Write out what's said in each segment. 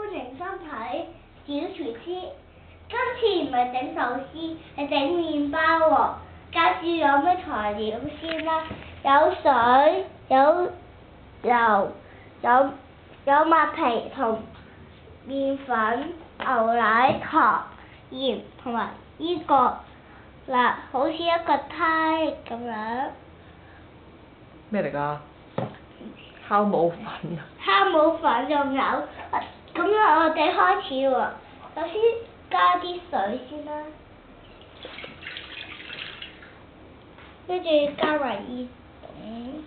歡迎收睇小廚師。今次唔係整壽司，係整麵包喎。介紹有咩材料先啦？有水、有油、有麥皮同麵粉、牛奶、糖、鹽同埋呢個嗱，好似一個梯咁樣。咩嚟㗎？酵母粉啊！酵母粉仲有，咁樣我哋開始喎。首先加啲水先啦，跟住加埋呢種，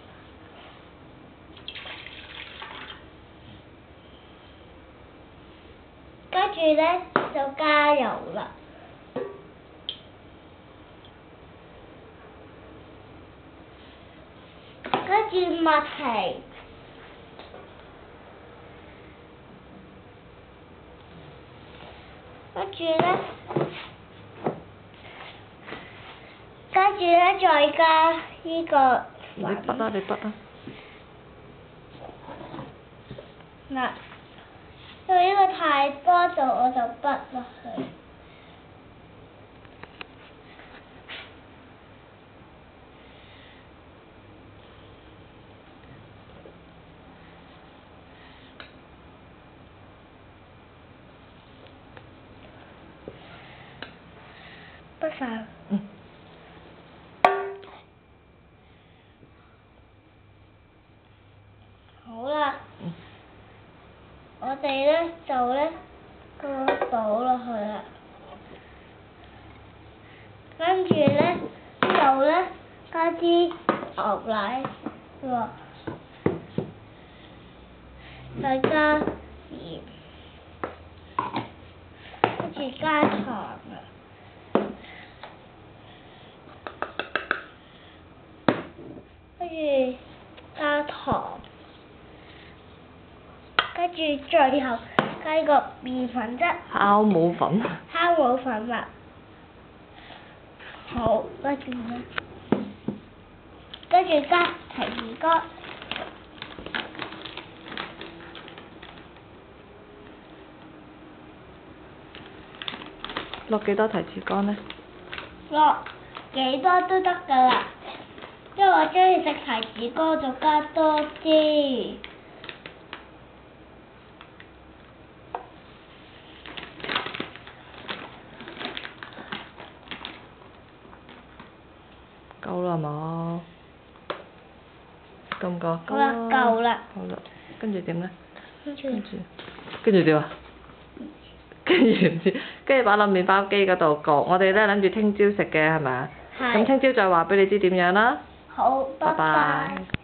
跟住咧就加油啦，跟住麥皮。跟住咧，再加呢個你筆啊！你筆啊！嗱，因為呢個太多咗，我就筆落去。筆晒。好啦。我哋咧就咁樣倒落去啦。跟住咧就加啲牛奶喎，再加鹽，跟住加糖啊。跟住加糖，跟住最後加呢個麵粉質。酵母粉。酵母粉啦。好，跟住加提子乾。落幾多提子乾呢？落幾多都得㗎啦，因為我中意食提子乾，就加多啲。夠啦嘛？夠唔夠？好啦，夠啦。好啦，跟住點呢？跟住點啊？跟住唔知，跟住擺落麵包機嗰度焗。我哋咧諗住聽朝食嘅係咪啊？係。咁聽朝再話俾你知點樣啦。好，拜拜拜。拜。